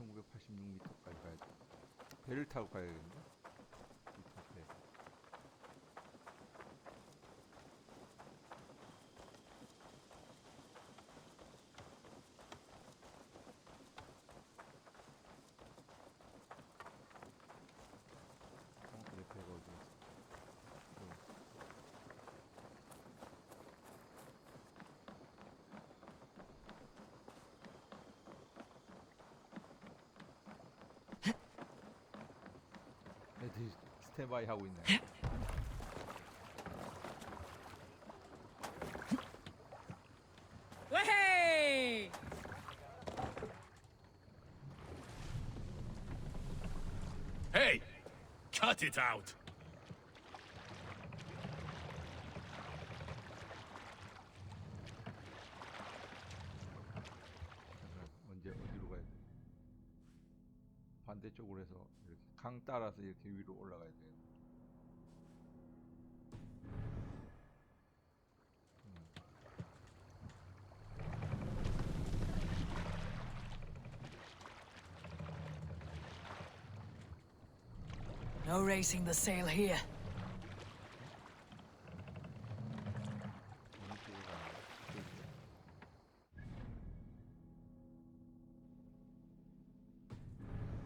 2986m까지 가야 돼. 배를 타고 가야겠네. 배. 내 배가 어디 있어? 애들이 스탠바이 하고 있네. Way! Hey! Cut it out! 언제 어디로 가야 돼? 반대쪽으로 해서 이렇게 강 따라서 이렇게 위로 올라가야 돼. No raising the sail here.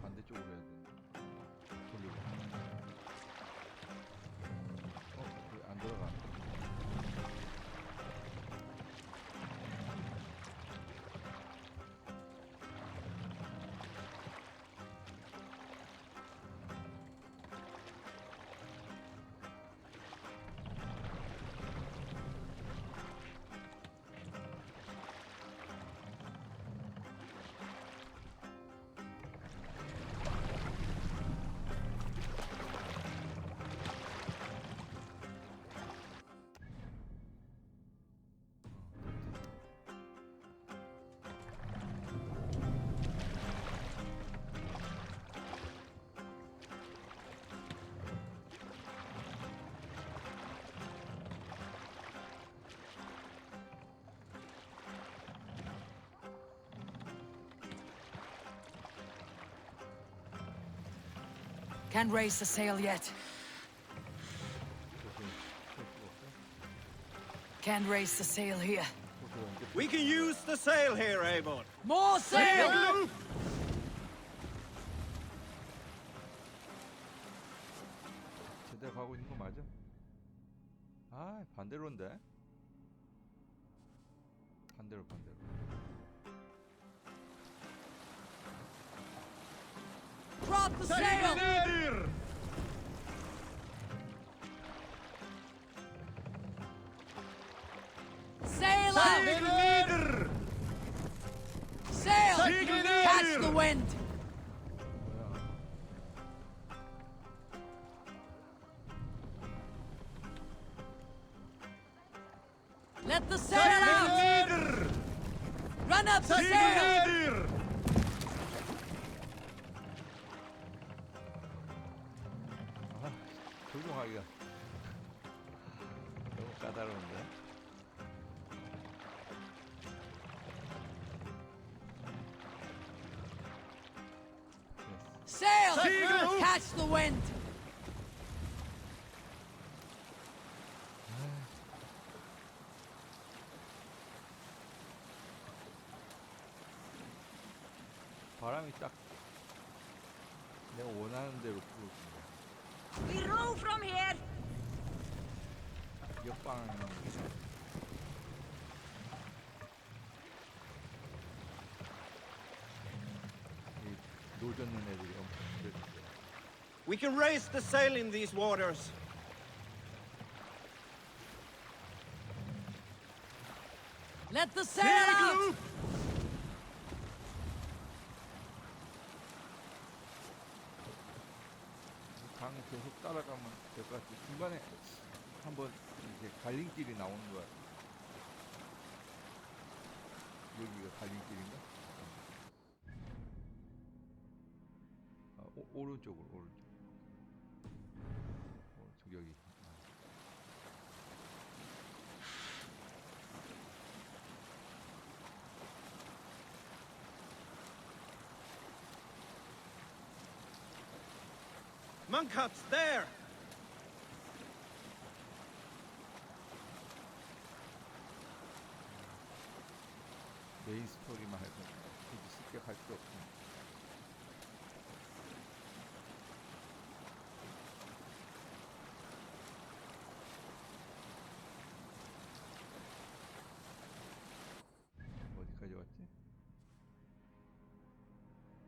반대쪽으로 해야 돼. 돌리고. 안 들어가. Can't raise the sail yet. Can't raise the sail here. We can use the sail here, Avon. More sail! 제대로 가고 있는 거 맞아? 아, 반대로인데? 반대로. Drop the sail! Sail out! Sail! Catch the wind! Let the sail out! Run up the sail! 적용하기가 너무 까다로운데? Sail! Catch the wind! 바람이 딱 내가 원하는 대로 불어줍니다. We row from here. 역방향. 노젓는 애들이 엄청 힘들었어요. We can raise the sail in these waters. Let the sail out! 강 계속 따라가면 될 것 같아요. 중간에 한번 이제 갈림길이 나오는 것 같아요. 여기가 갈림길인가? 아, 오른쪽으로, 오른쪽. 오른쪽 여기. Monk huts there! 메인 스토리만 해서 굳이 습격할 필요 없습니다. 어디까지 왔지?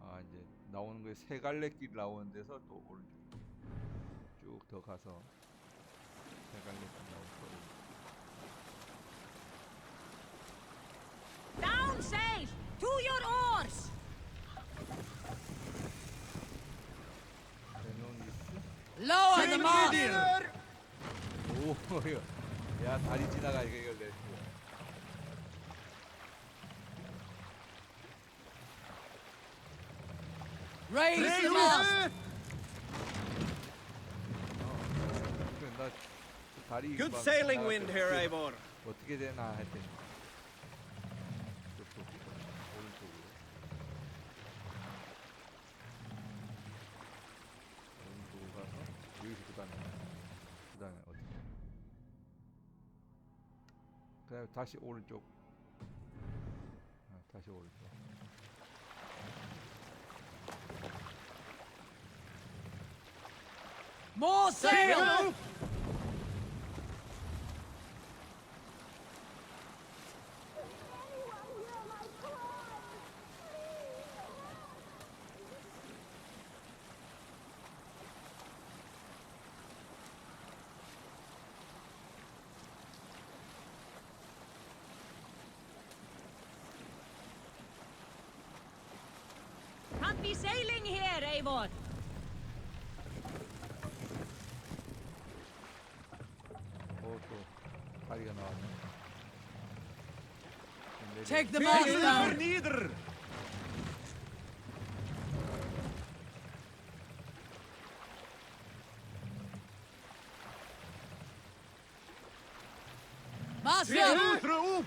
아, 이제 나오는 거에 세 갈래 길 나오는 데서 또 오른쪽 쭉 더 가서 세 갈래 길 나오는 거. Down sail! To your oars! Lower the mast! 오, 이거. 야, 다리 지나가니까 이걸 내. Raise the mast! 그래, 나 다리 Good 막 sailing 지나갈 wind 때 here, 어떻게- Eivor. 어떻게 되나 했더니 이쪽 오른쪽으로 가서 여기서 그다음에 어떻게? 그다음에 다시 오른쪽. 다시 오른쪽. More sail! Can't be sailing here, Eivor! 또 다리가 나왔네. 내려. Take the mast down! Neither! Mast up!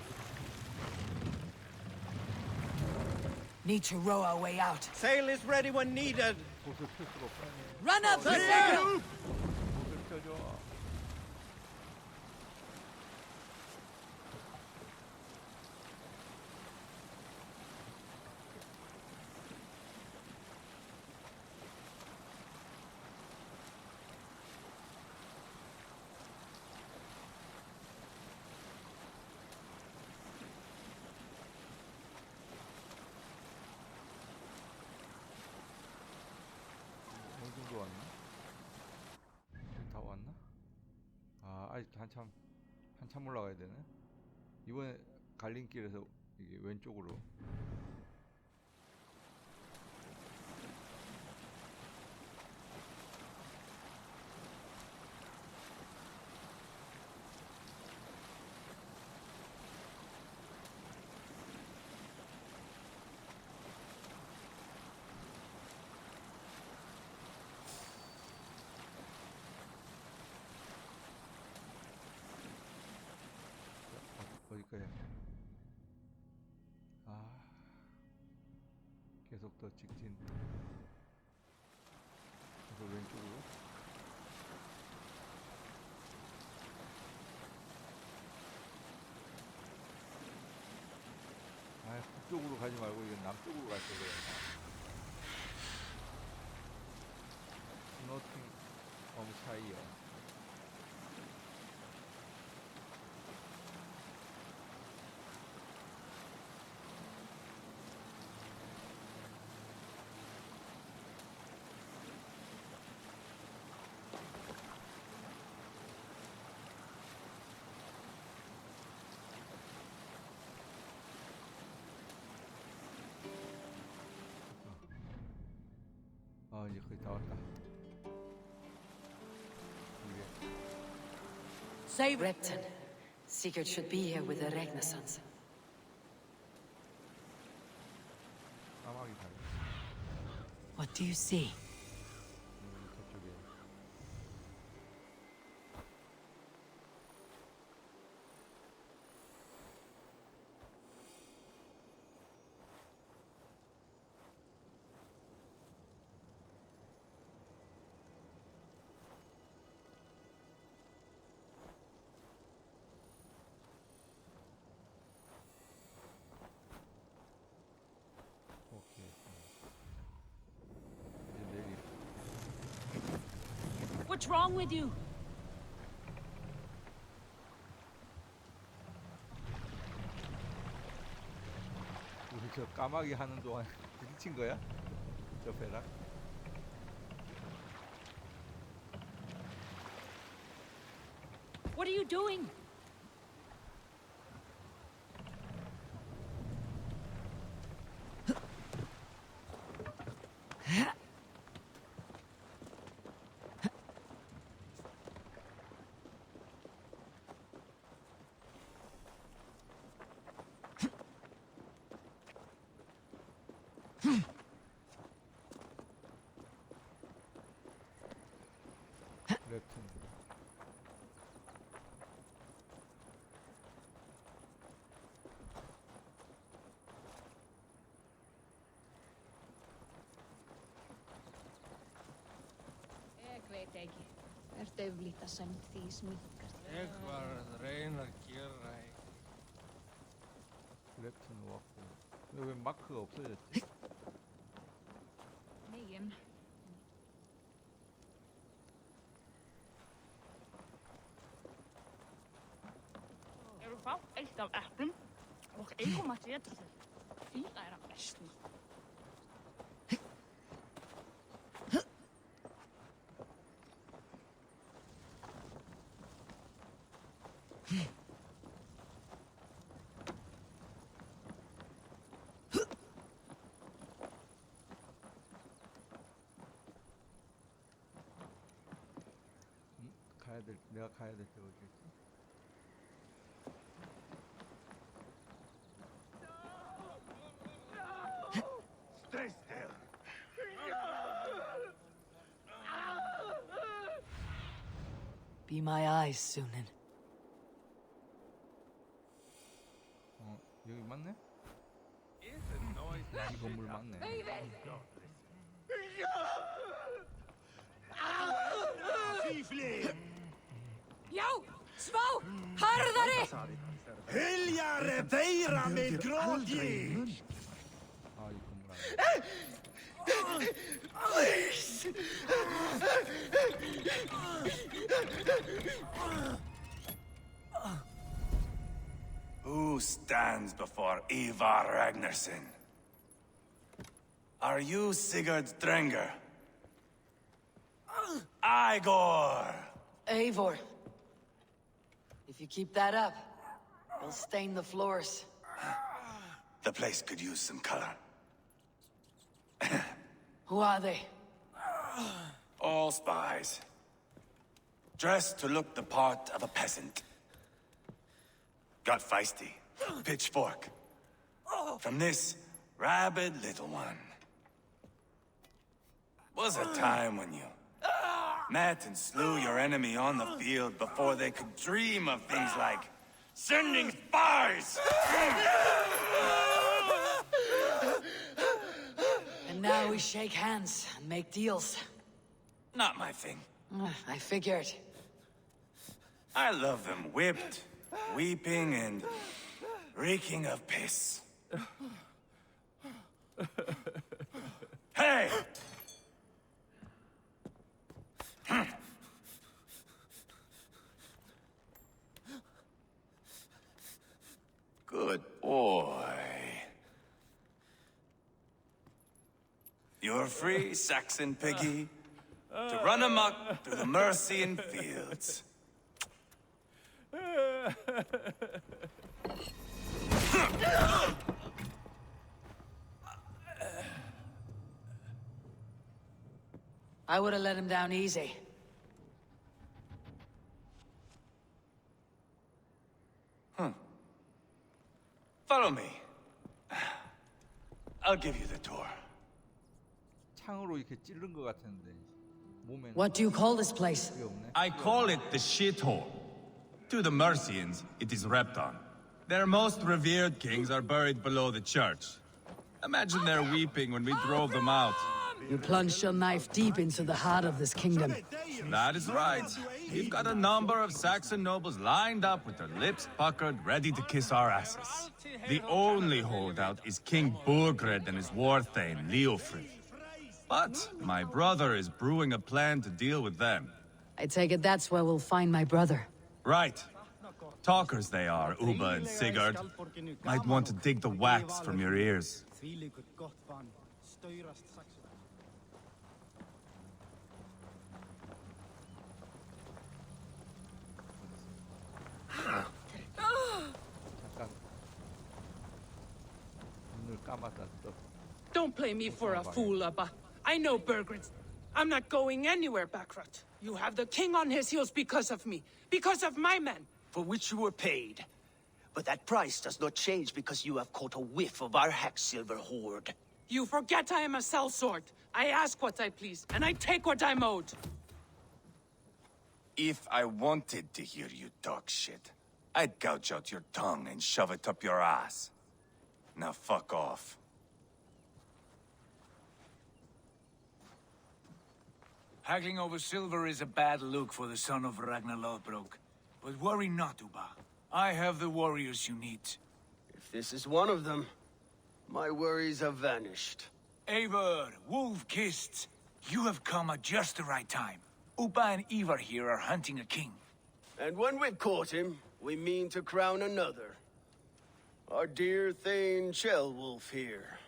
Need to row our way out. Sail is ready when needed. 옷을 펼 수가 없다니. Run up the sail! 옷을 펴줘. 어느 정도 왔나? 다 왔나? 아, 아직 한참 올라가야 되네. 이번에 갈림길에서 이게 왼쪽으로. 어디까지? 계속 더 직진. 계속 왼쪽으로. 북쪽으로 가지 말고 이건 남쪽으로 갈 거예요. 스노팅 엉차이어. 이제 거의 다 왔다. 이게 Save Repton. Sigurd should be here with the Renaissance. 까마귀 다리. What do you see? 저쪽에. What's wrong with you? 우리 저 까마귀 하는 동안 부딪힌 거야? 저 배랑? What are you doing? 랩튼. Ég veit ekki. Ertu yfirlít að senda því sminkast? Ég var að reyna að gera 랩튼 왔고. 왜 마크가 없어졌지? Megin. Eru fá eitt af eplum og eigum að setja þau. Því það er að bestna. 내가 가야 될 때 어디였지? Stay still. Be my eyes, Sunan. 여기 맞네? Is the noise 이 건물 맞네. Tiefling! Já, smá! Harðari! Hyljare þeirra með gróti! 아, 이 건물 안에. Who stands before Ivar Ragnarsson? Are you Sigurd Drenger? Igor! Eivor. If you keep that up, you'll stain the floors. The place could use some color. Who are they? All spies. Dressed to look the part of a peasant. Got feisty. Pitchfork. From this rabid little one. Was a time when you met and slew your enemy on the field before they could dream of things like sending spies! And now we shake hands and make deals. Not my thing. I figured. I love them whipped, weeping, and reeking of piss. Hey! Good boy. You're free, Saxon piggy, to run amok through the Mercian fields. I would have let him down easy. Follow me. I'll give you the tour. 창으로 이렇게 찌른 것 같은데 몸에는 What do you call this place? 그게 없네. I call it the shithole. To the Mercians, it is Repton. Their most revered kings are buried below the church. Imagine their weeping when we drove them out. You plunged your knife deep into the heart of this kingdom. That is right. We've got a number of Saxon nobles lined up with their lips puckered, ready to kiss our asses. The only holdout is King Burgred and his war thane, Leofrid. But my brother is brewing a plan to deal with them. I take it that's where we'll find my brother. Right. Talkers they are, Uba and Sigurd. Might want to dig the wax from your ears. 잠깐 눈을 감았다 또. Don't play me for a fool, Abba. I know Burgred. I'm not going anywhere, Backrot. You have the king on his heels because of me. Because of my men. For which you were paid. But that price does not change because you have caught a whiff of our Hacksilver hoard. You forget I am a sellsword. I ask what I please, and I take what I'm owed. If I wanted to hear you talk shit, I'd gouge out your tongue and shove it up your ass. Now fuck off. Haggling over silver is a bad look for the son of Ragnar Lothbrok. But worry not, Uba. I have the warriors you need. If this is one of them, my worries have vanished. Eivor, Wolf-Kissed, you have come at just the right time. Uba and Ivar here are hunting a king. And when we've caught him, we mean to crown another. Our dear Thane Shellwolf here.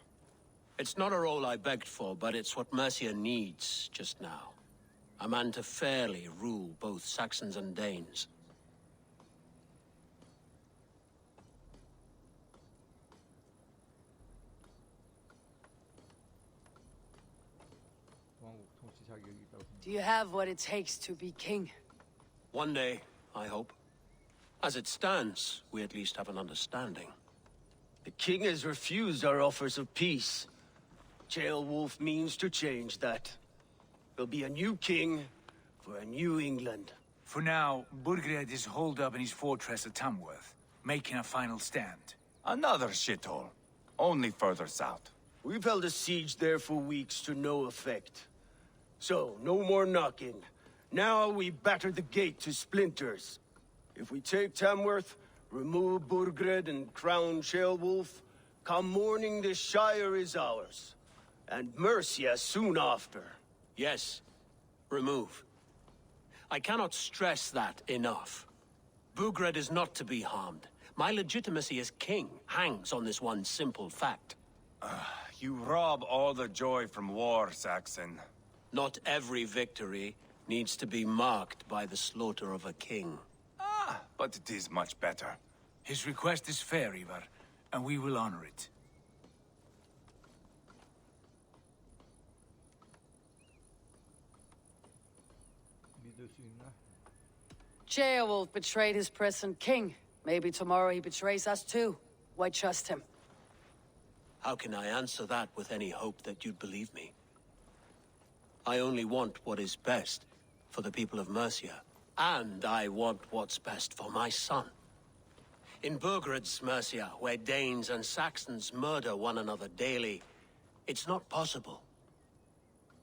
It's not a role I begged for, but it's what Mercia needs just now. A man to fairly rule both Saxons and Danes. 왕국 통치 자격이 있다고. Do you have what it takes to be king? One day, I hope. As it stands, we at least have an understanding. The king has refused our offers of peace. Jailwolf means to change that. There'll be a new king for a new England. For now, Burgred is holed up in his fortress at Tamworth, making a final stand. Another shithole. Only further south. We've held a siege there for weeks to no effect. So, no more knocking. Now we batter the gate to splinters. If we take Tamworth, remove Burgred and crown Sheolwulf, come morning the Shire is ours. And Mercia soon after. Yes, remove. I cannot stress that enough. Bugred is not to be harmed. My legitimacy as king hangs on this one simple fact. You rob all the joy from war, Saxon. Not every victory needs to be marked by the slaughter of a king. But it is much better. His request is fair, Ivar, and we will honor it. 믿을 수 있나? Beowulf betrayed his present king. Maybe tomorrow he betrays us too. Why trust him? How can I answer that with any hope that you'd believe me? I only want what is best for the people of Mercia. And I want what's best for my son. In Burgred's Mercia, where Danes and Saxons murder one another daily, it's not possible.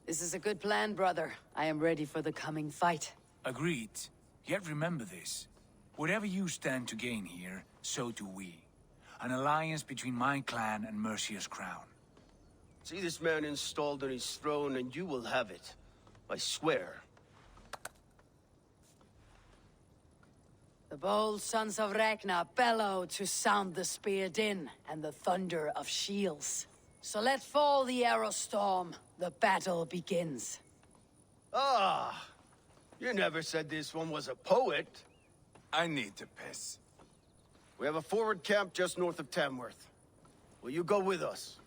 This is a good plan, brother. I am ready for the coming fight. Agreed. Yet remember this. Whatever you stand to gain here, so do we. An alliance between my clan and Mercia's crown. See this man installed on his throne and you will have it. I swear. The bold sons of Ragnar bellow to sound the spear din and the thunder of shields. So let fall the arrow storm. The battle begins. Ah! You never said this one was a poet. I need to piss. We have a forward camp just north of Tamworth. Will you go with us?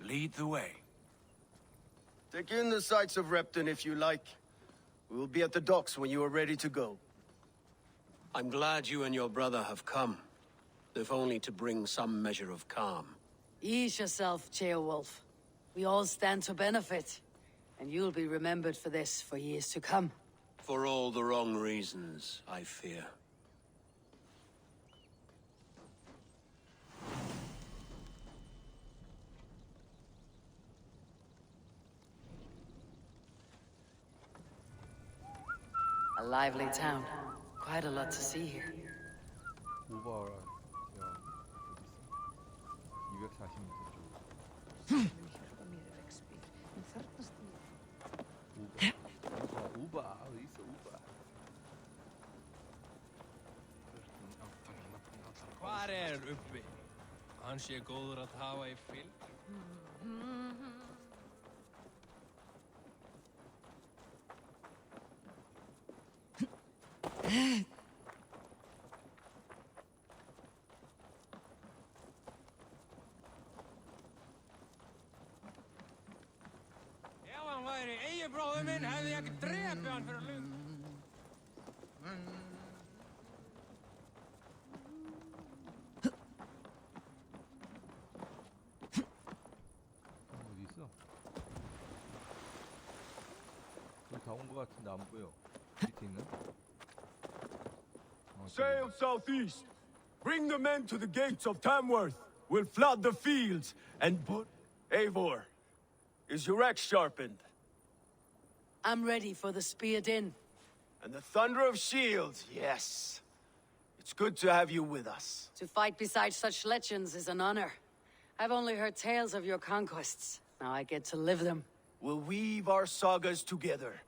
Lead the way. Take in the sights of Repton if you like. We will be at the docks when you are ready to go. I'm glad you and your brother have come, if only to bring some measure of calm. Ease yourself, Beowulf. We all stand to benefit. And you'll be remembered for this for years to come. For all the wrong reasons, I fear. A lively town. Quite a lot to see here. 오버라. 야, 어디 있어? 240m 쪽. 우바, 우바, 어디 있어? 우바. Hann sé góður að hafa í fylg. Ef hann væri eigibróðir minn hefði ég ekki drepið hann fyrir löngu. 어디 있어? 다 온 것 같은데 안 보여. 밑에 있나? Sail southeast. Bring the men to the gates of Tamworth. We'll flood the fields and put... Eivor, is your axe sharpened? I'm ready for the spear din. And the thunder of shields, yes. It's good to have you with us. To fight beside such legends is an honor. I've only heard tales of your conquests. Now I get to live them. We'll weave our sagas together,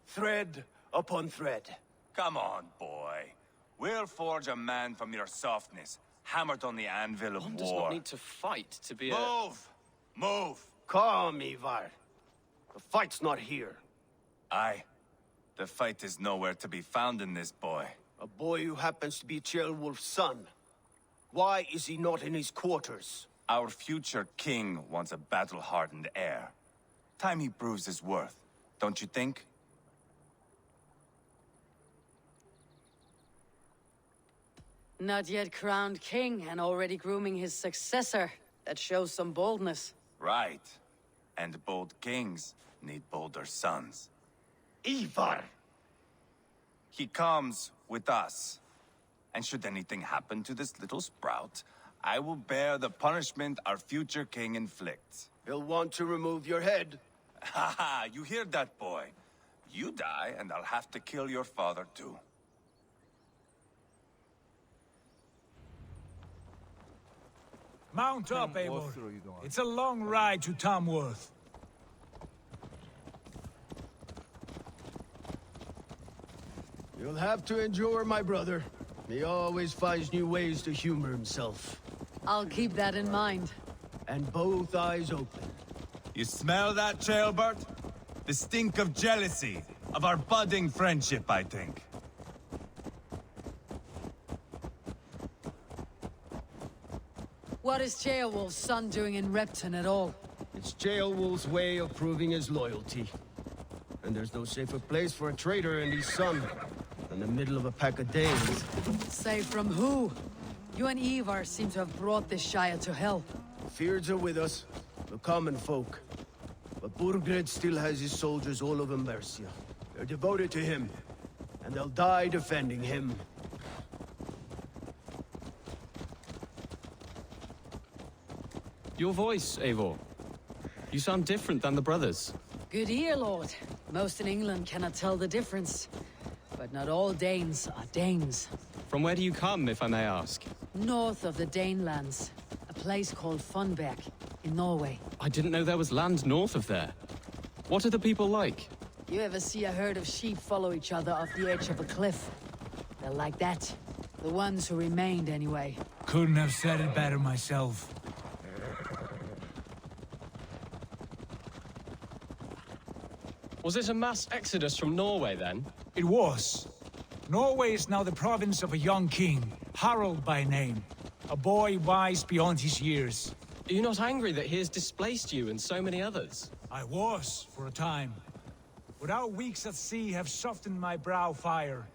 thread upon thread. Come on, boy. We'll forge a man from your softness, hammered on the anvil of One war. does not need to fight to be a... Move! Move! Calm, Ivar. The fight's not here. Aye. The fight is nowhere to be found in this boy. A boy who happens to be Ceolwulf's son. Why is he not in his quarters? Our future king wants a battle-hardened heir. Time he proves his worth, don't you think? Not yet crowned king and already grooming his successor. That shows some boldness. Right. And bold kings need bolder sons. Ivar! He comes with us. And should anything happen to this little sprout, I will bear the punishment our future king inflicts. He'll want to remove your head. Ha ha, you hear that, boy? You die, and I'll have to kill your father, too. Mount up, Eivor. 버스로 이동하자. It's a long ride to Tamworth. You'll have to endure, my brother. He always finds new ways to humor himself. I'll keep that in mind. And both eyes open. You smell that, Ceolbert? The stink of jealousy, of our budding friendship, I think. What is Ceolwulf's son doing in Repton at all? It's Ceolwulf's way of proving his loyalty. And there's no safer place for a traitor and his son than the middle of a pack of Danes. Save from who? You and Ivar seem to have brought this Shire to hell. Fears are with us, the common folk. But Burgred still has his soldiers all over Mercia. They're devoted to him, and they'll die defending him. Your voice, Eivor. You sound different than the brothers. Good ear, Lord. Most in England cannot tell the difference. But not all Danes are Danes. From where do you come, if I may ask? North of the Danelands. A place called Funberg, in Norway. I didn't know there was land north of there. What are the people like? You ever see a herd of sheep follow each other off the edge of a cliff? They're like that. The ones who remained, anyway. Couldn't have said it better myself. Was it a mass exodus from Norway, then? It was. Norway is now the province of a young king, Harald by name. A boy wise beyond his years. Are you not angry that he has displaced you and so many others? I was, for a time. But our weeks at sea have softened my brow fire.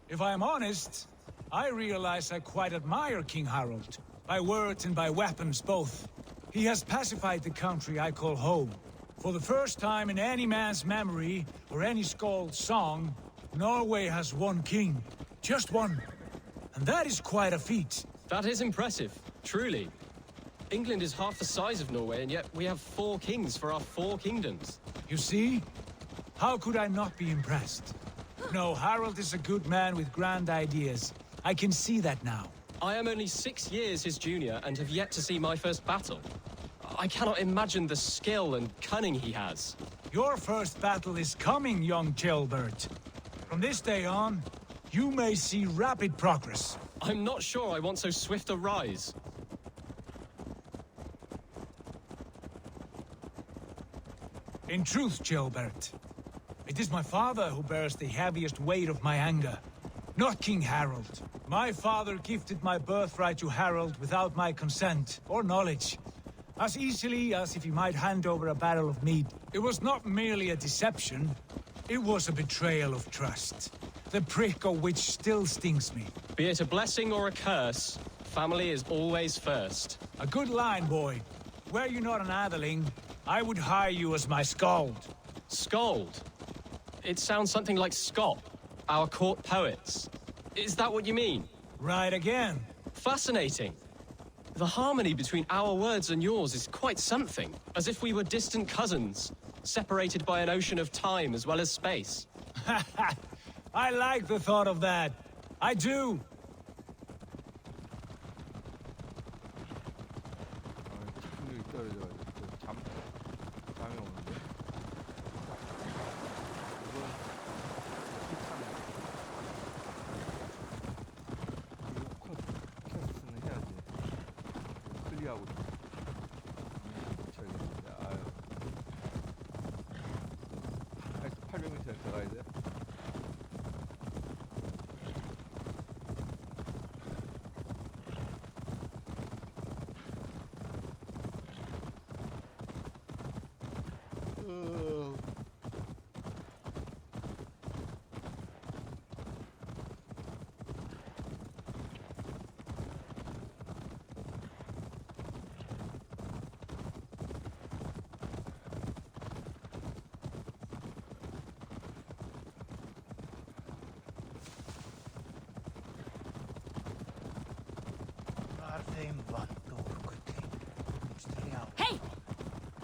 If I am honest, I realize I quite admire King Harald. By words and by weapons, both. He has pacified the country I call home. For the first time in any man's memory, or any skald's song, Norway has one king. Just one. And that is quite a feat. That is impressive, truly. England is half the size of Norway, and yet we have 4 kings for our 4 kingdoms. You see? How could I not be impressed? No, Harald is a good man with grand ideas. I can see that now. I am only 6 years his junior and have yet to see my first battle. I cannot imagine the skill and cunning he has. Your first battle is coming, young Ceolbert. From this day on, you may see rapid progress. I'm not sure I want so swift a rise. In truth, Gilbert, it is my father who bears the heaviest weight of my anger, not King Harold. My father gifted my birthright to Harold without my consent or knowledge, as easily as if he might hand over a barrel of mead. It was not merely a deception, it was a betrayal of trust, the prick of which still stings me. Be it a blessing or a curse, family is always first. A good line, boy. Were you not an atheling, I would hire you as my skald. Scold? It sounds something like Scott, our court poets. Is that what you mean? Right again. Fascinating. The harmony between our words and yours is quite something. As if we were distant cousins, separated by an ocean of time as well as space. I like the thought of that. I do. 집중력이 떨어져가지고 잠이 오는데. 이거 캐스트는 해야지. 클리어하고 쳐야겠는데. 아유. 800m에 들어가야 돼. Hey!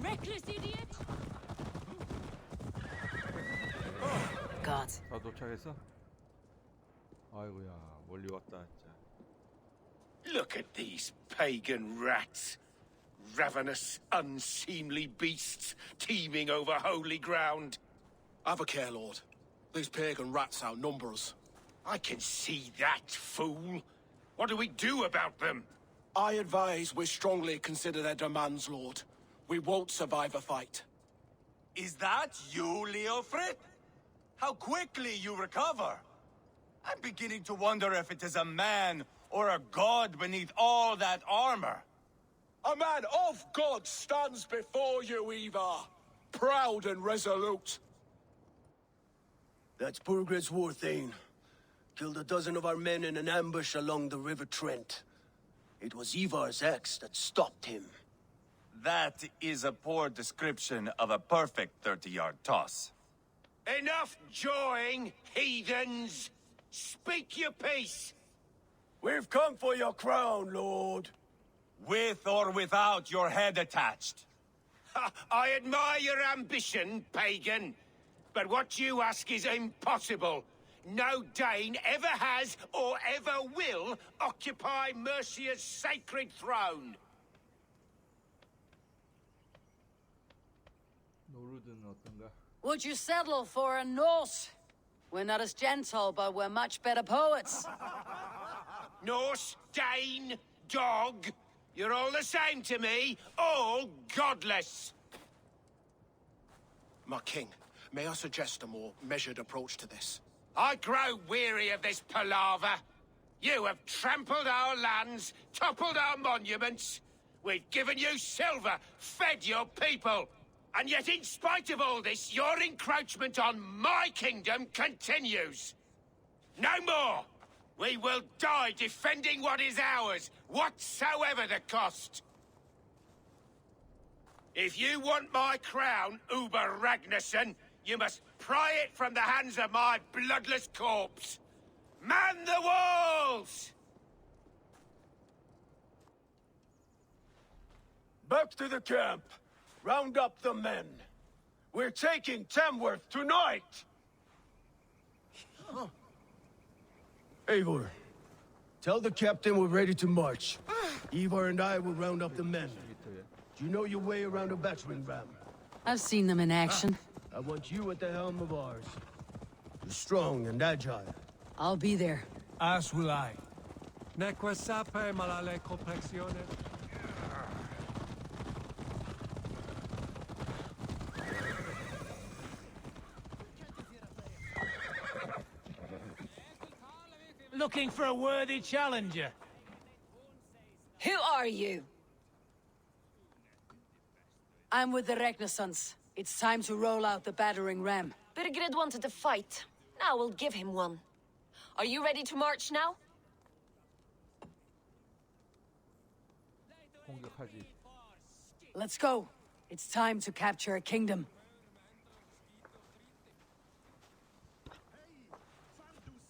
Reckless idiot! God. 다 도착했어? 아이고야 멀리 왔다 진짜. Look at these pagan rats. Ravenous, unseemly beasts teeming over holy ground. Have a care, Lord. These pagan rats outnumber us. I can see that, fool. What do we do about them? I advise we strongly consider their demands, Lord. We won't survive a fight. Is that you, Leofrid? How quickly you recover! I'm beginning to wonder if it is a man or a god beneath all that armor. A man of God stands before you, Ivar. Proud and resolute. That's Burgred's Warthane. Killed a dozen of our men in an ambush along the River Trent. It was Ivar's axe that stopped him. That is a poor description of a perfect 30-yard toss. Enough jawing, heathens! Speak your piece! We've come for your crown, Lord. With or without your head attached. I admire your ambition, pagan. But what you ask is impossible. No Dane ever has or ever will occupy Mercia's sacred throne. 노르드는 어떤가? Would you settle for a Norse? We're not as gentle, but we're much better poets. Norse, Dane, dog. You're all the same to me. All godless. My king, may I suggest a more measured approach to this? I grow weary of this palaver. You have trampled our lands, toppled our monuments. We've given you silver, fed your people. And yet, in spite of all this, your encroachment on my kingdom continues. No more! We will die defending what is ours, whatsoever the cost. If you want my crown, Uber Ragnarsson, you must pry it from the hands of my bloodless corpse. Man the walls! Back to the camp. Round up the men. We're taking Tamworth tonight! Eivor, tell the captain we're ready to march. Ivar and I will round up the men. Do you know your way around a battering ram? I've seen them in action. I want you at the helm of ours. You're strong and agile. I'll be there. As will I. Neque sape malale complexione. looking for a worthy challenger. Who are you? I'm with the Renaissance. It's time to roll out the battering ram. Birgrid wanted to fight. Now we'll give him one. Are you ready to march now? 공격하지. Let's go. It's time to capture a kingdom.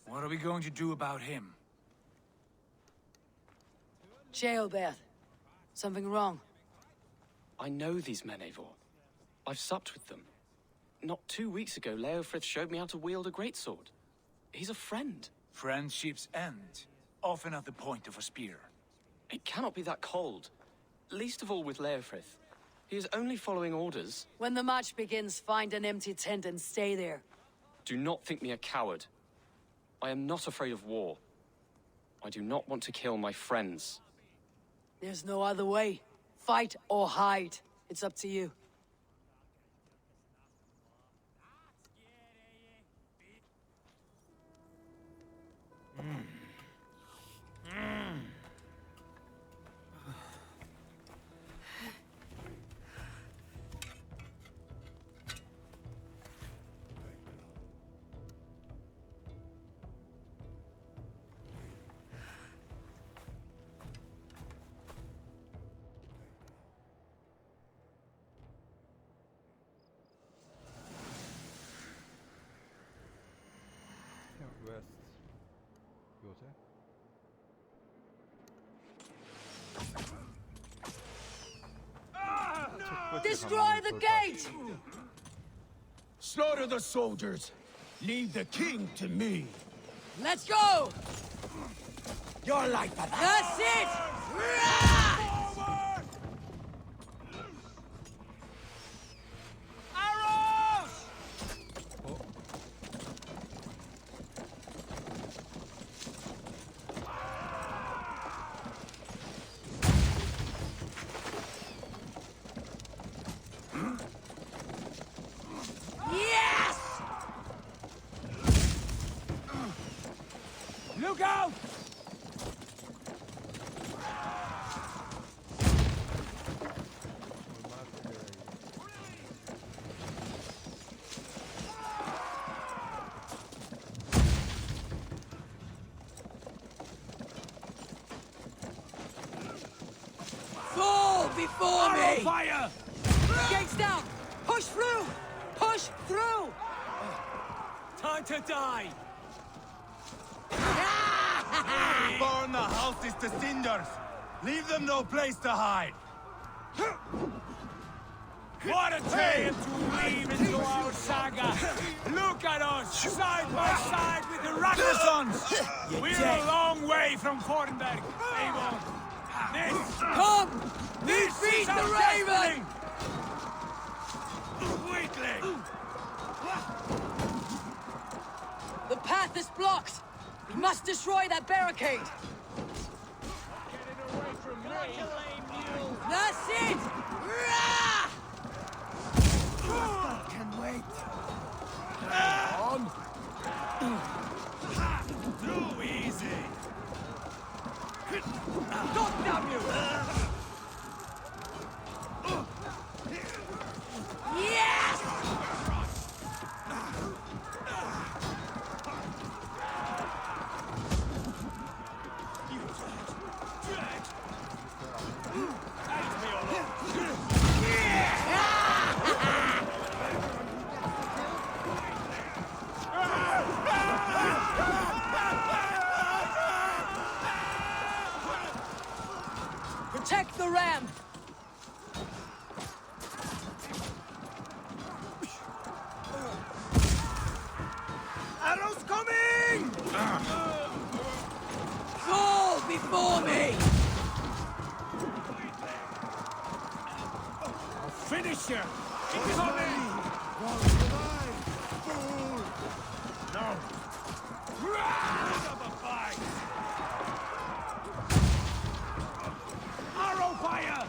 What are we going to do about him? Jailbirth. Something wrong? I know these men, Eivor. I've supped with them. Not 2 weeks ago, Leofrith showed me how to wield a greatsword. He's a friend. Friendships end, often at the point of a spear. It cannot be that cold. Least of all with Leofrith. He is only following orders. When the march begins, find an empty tent and stay there. Do not think me a coward. I am not afraid of war. I do not want to kill my friends. There's no other way. Fight or hide. It's up to you. West. 요새? Destroy the gate! Slaughter the soldiers. Leave the king to me. Let's go! Your life at That's it! Rah! Yes! Look out! Fall before me! Fire! Gates down! Push through! Push through! Time to die! Burn the houses to cinders! Leave them no place to hide! What a tale to weave into our saga! Look at us, side by side with the Renaissance! We're a long way from Fornberg, Eivor! Come! Defeat the Raven! Quickly! The path is blocked! We must destroy that barricade! That's it! Rah! Can wait. Too easy! God damn you! Yes! Protect the ram! Arrows coming! Fall before me! Finish her! Incoming! No! Arrow fire!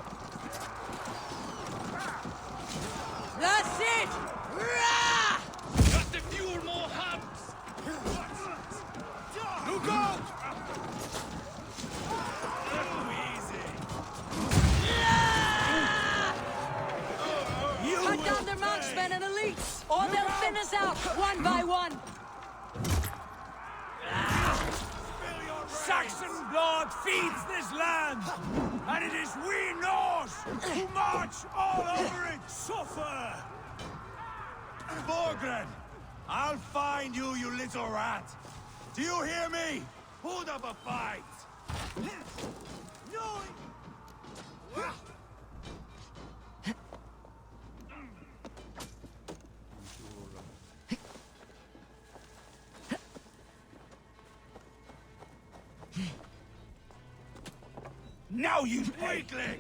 That's it! Rah! Just a few more humps! Look out! horsemen and elites, or they'll thin us out one by one. Saxon blood feeds this land, and it is we Norse who march all over it. Suffer! Borgren! I'll find you, you little rat! Do you hear me? Put up a fight! Now you Weakling!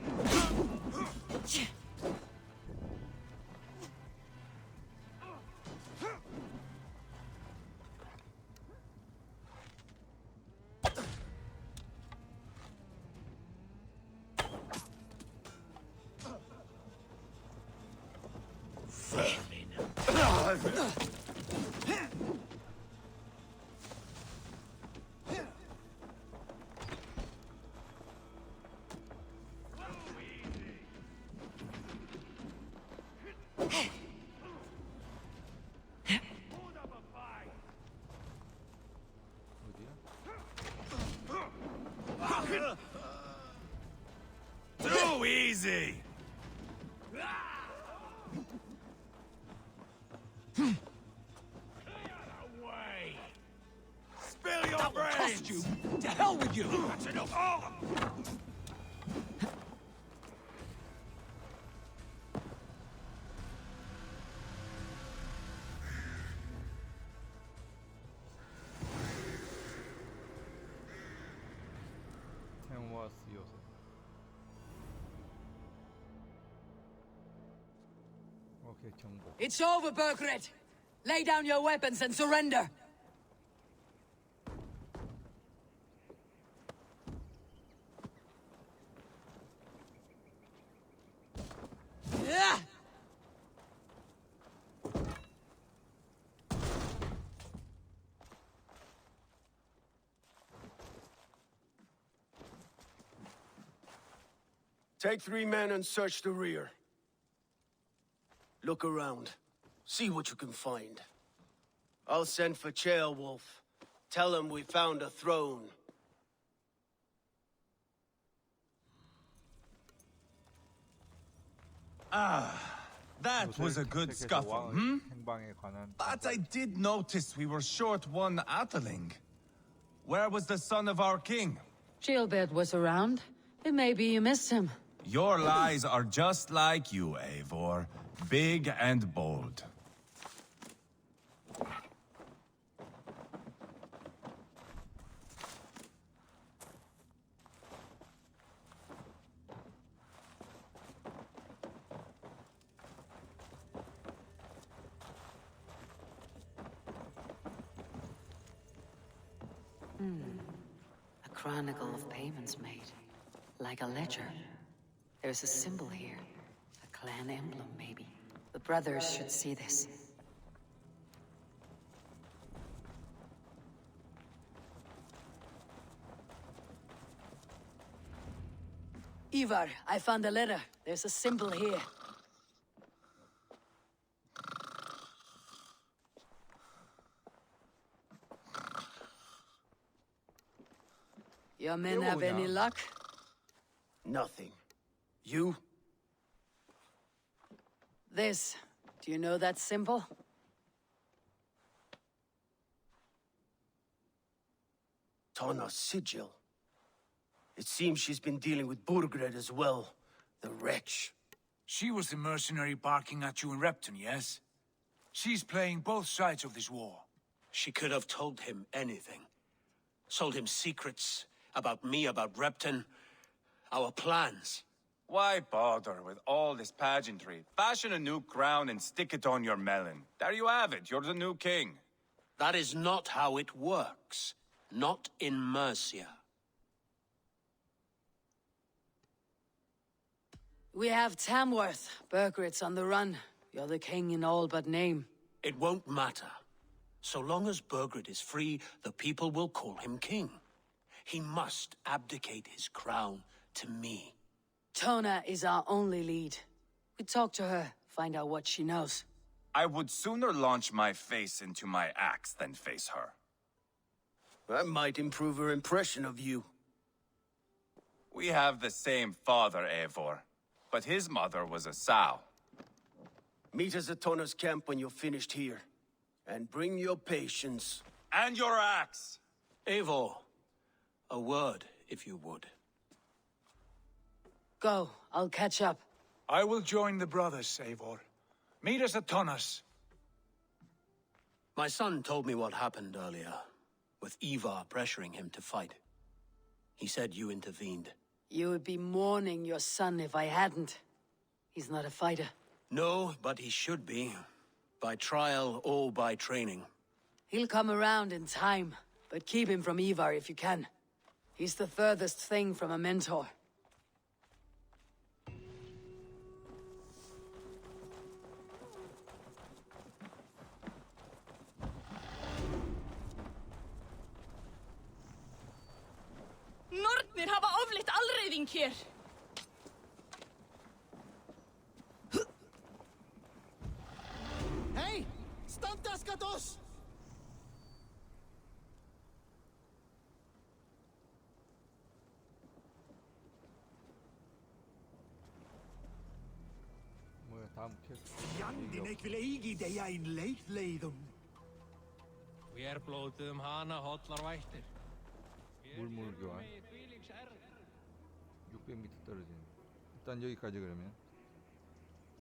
Too easy! Spill your brains! you. To hell with you. That's enough! Oh. 오케이, 정보. It's over, Burgred. Lay down your weapons and surrender. Take 3 men and search the rear. Look around. See what you can find. I'll send for Ceolwulf. Tell him we found a throne. That was a good scuffle, hmm? But I did notice we were short one Atheling. Where was the son of our king? Gilbert was around. It may be you missed him. Your lies are just like you, Eivor. Big and bold. A chronicle of payments made. Like a ledger. There's a symbol here. A clan emblem, maybe. The brothers should see this. Ivar, I found a letter. There's a symbol here. Your men have any luck? Nothing. You? This. Do you know that symbol? Tana's sigil. It seems she's been dealing with Burgred as well. The wretch. She was the mercenary barking at you in Repton, yes? She's playing both sides of this war. She could have told him anything. Sold him secrets about me, about Repton, our plans. Why bother with all this pageantry? Fashion a new crown and stick it on your melon. There you have it, you're the new king. That is not how it works. Not in Mercia. We have Tamworth. Burgred's on the run. You're the king in all but name. It won't matter. So long as Burgred is free, the people will call him king. He must abdicate his crown to me. Tona is our only lead. We talk to her, find out what she knows. I would sooner launch my face into my axe than face her. That might improve her impression of you. We have the same father, Eivor, but his mother was a sow. Meet us at Tona's camp when you're finished here. And bring your patience. And your axe! Eivor, a word, if you would. Go, I'll catch up. I will join the brothers, Eivor. Meet us at Tonas. My son told me what happened earlier, with Ivar pressuring him to fight. He said you intervened. You would be mourning your son if I hadn't. He's not a fighter. No, but he should be. By trial or by training. He'll come around in time, but keep him from Ivar if you can. He's the furthest thing from a mentor. Nornir hafa ofleitt allreiðing hér. Hey! Standaskatos! 뭐야 다음 퀘스트. Fjandinn ekvil eigi deia in leiðum. Vér blótuðum hana hollar vættir. 물물 교환. 600m 떨어지는. 일단 여기까지 그러면.